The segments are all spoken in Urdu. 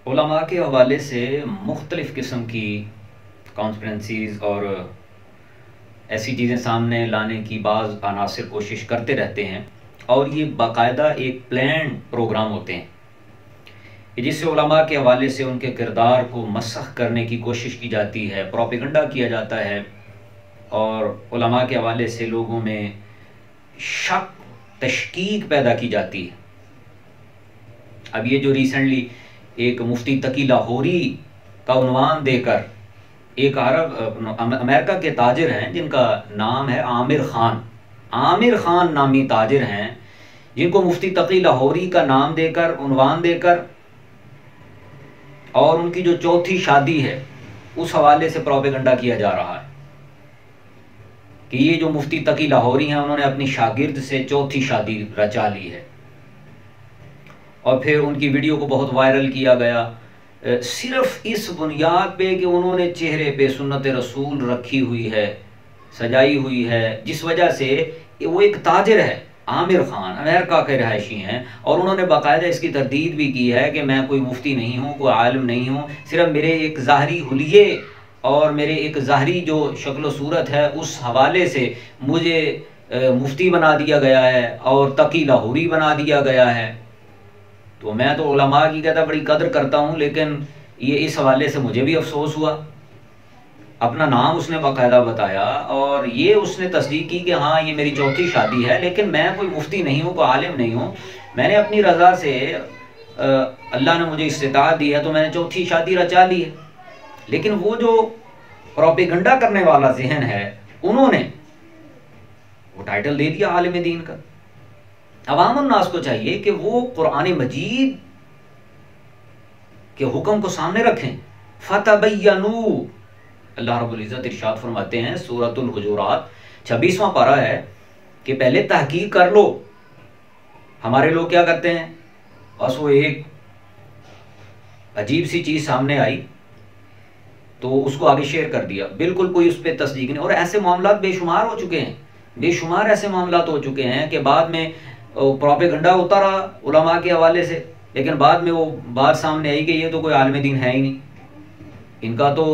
علماء کے حوالے سے مختلف قسم کی کانفرنسز اور ایسی چیزیں سامنے لانے کی بعض عناصر کوشش کرتے رہتے ہیں، اور یہ باقاعدہ ایک پلان پروگرام ہوتے ہیں جس سے علماء کے حوالے سے ان کے کردار کو مسخ کرنے کی کوشش کی جاتی ہے، پروپیگنڈا کیا جاتا ہے، اور علماء کے حوالے سے لوگوں میں شک تشکیک پیدا کی جاتی ہے۔ اب یہ جو ریسنٹلی ایک مفتی تقی لاہوری کا عنوان دے کر ایک امریکہ کے تاجر ہیں جن کا نام ہے عامر خان نامی تاجر ہیں، جن کو مفتی تقی لاہوری کا نام دے کر عنوان دے کر اور ان کی جو چوتھی شادی ہے اس حوالے سے پروپیگنڈا کیا جا رہا ہے کہ یہ جو مفتی تقی لاہوری ہیں انہوں نے اپنی شاگرد سے چوتھی شادی رچا لی ہے، اور پھر ان کی ویڈیو کو بہت وائرل کیا گیا صرف اس بنیاد پہ کہ انہوں نے چہرے پہ سنت رسول رکھی ہوئی ہے، سجائی ہوئی ہے، جس وجہ سے وہ ایک تاجر ہے، عامر خان امریکہ کے رہائشی ہیں، اور انہوں نے باقاعدہ اس کی تردید بھی کی ہے کہ میں کوئی مفتی نہیں ہوں، کوئی عالم نہیں ہوں، صرف میرے ایک ظاہری حلیے اور میرے ایک ظاہری جو شکل و صورت ہے اس حوالے سے مجھے مفتی بنا دیا گیا ہے اور تقی لاہوری بنا دیا گیا ہے۔ تو میں تو علماء کی کہتا بڑی قدر کرتا ہوں، لیکن یہ اس حوالے سے مجھے بھی افسوس ہوا۔ اپنا نام اس نے باقاعدہ بتایا اور یہ اس نے تصدیق کی کہ ہاں یہ میری چوتھی شادی ہے، لیکن میں کوئی مفتی نہیں ہوں، کوئی عالم نہیں ہوں، میں نے اپنی رضا سے اللہ نے مجھے استطاعت دی ہے تو میں نے چوتھی شادی رچا لی ہے۔ لیکن وہ جو پروپیگنڈا کرنے والا ذہن ہے انہوں نے وہ ٹائٹل دے دیا عالم دین کا۔ عوام الناس کو چاہیے کہ وہ قرآن مجید کے حکم کو سامنے رکھیں۔ فَتَبَيَّنُوا، اللہ رب العزت ارشاد فرماتے ہیں سورۃ الحجرات 26واں پارہ ہے کہ پہلے تحقیق کر لو۔ ہمارے لوگ کیا کرتے ہیں، بس وہ ایک عجیب سی چیز سامنے آئی تو اس کو آگے شیئر کر دیا، بالکل کوئی اس پہ تصدیق نہیں، اور ایسے معاملات بے شمار ہو چکے ہیں، بے شمار ایسے معاملات ہو چکے ہیں کہ بعد میں پروپیگنڈا ہوتا رہا علماء کے حوالے سے، لیکن بعد میں وہ بات سامنے آئی کہ یہ تو کوئی عالم دین ہے ہی نہیں، ان کا تو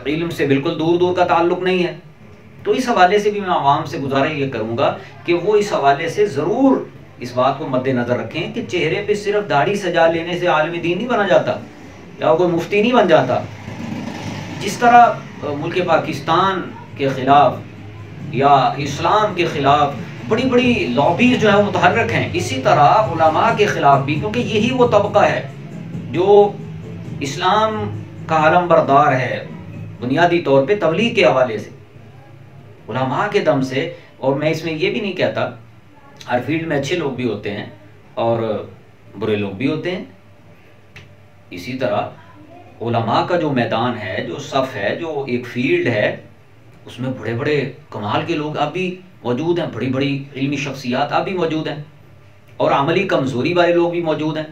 علم سے بالکل دور دور کا تعلق نہیں ہے۔ تو اس حوالے سے بھی میں عوام سے گزارش یہ کروں گا کہ وہ اس حوالے سے ضرور اس بات کو مد نظر رکھیں کہ چہرے پہ صرف داڑھی سجا لینے سے عالم دین نہیں بنا جاتا یا کوئی مفتی نہیں بن جاتا۔ جس طرح ملک پاکستان کے خلاف یا اسلام کے خلاف بڑی بڑی لابیز جو ہیں وہ متحرک ہیں، اسی طرح علماء کے خلاف بھی، کیونکہ یہی وہ طبقہ ہے جو اسلام کا علم بردار ہے بنیادی طور پہ تبلیغ کے حوالے سے، علماء کے دم سے۔ اور میں اس میں یہ بھی نہیں کہتا، ہر فیلڈ میں اچھے لوگ بھی ہوتے ہیں اور برے لوگ بھی ہوتے ہیں، اسی طرح علماء کا جو میدان ہے، جو صف ہے، جو ایک فیلڈ ہے، اس میں بڑے بڑے کمال کے لوگ اب بھی موجود ہیں، بڑی بڑی علمی شخصیات اب بھی موجود ہیں، اور عملی کمزوری والے لوگ بھی موجود ہیں۔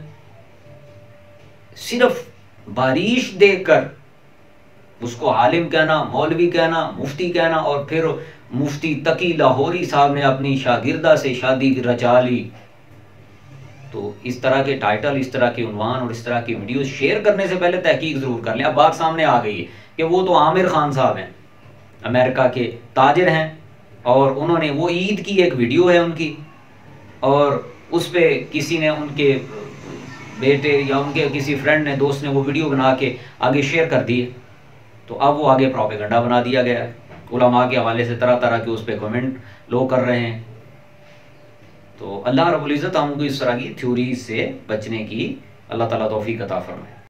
صرف بارش دیکھ کر اس کو عالم کہنا، مولوی کہنا، مفتی کہنا، اور پھر مفتی تقی لاہوری صاحب نے اپنی شاگردہ سے شادی رچا لی، تو اس طرح کے ٹائٹل، اس طرح کے عنوان اور اس طرح کی ویڈیوز شیئر کرنے سے پہلے تحقیق ضرور کر لیں۔ اب بات سامنے آ گئی ہے کہ وہ تو عامر خان صاحب ہیں، امریکہ کے تاجر ہیں، اور انہوں نے وہ عید کی ایک ویڈیو ہے ان کی، اور اس پہ کسی نے، ان کے بیٹے یا ان کے کسی فرینڈ نے، دوست نے وہ ویڈیو بنا کے آگے شیئر کر دی ہے، تو اب وہ آگے پروپیگنڈا بنا دیا گیا ہے، علماء کے حوالے سے طرح طرح کے اس پہ کمنٹ لوگ کر رہے ہیں۔ تو اللہ رب العزت ہم کو اس طرح کی تھیوریز سے بچنے کی اللہ تعالیٰ توفیق عطا فرمائے۔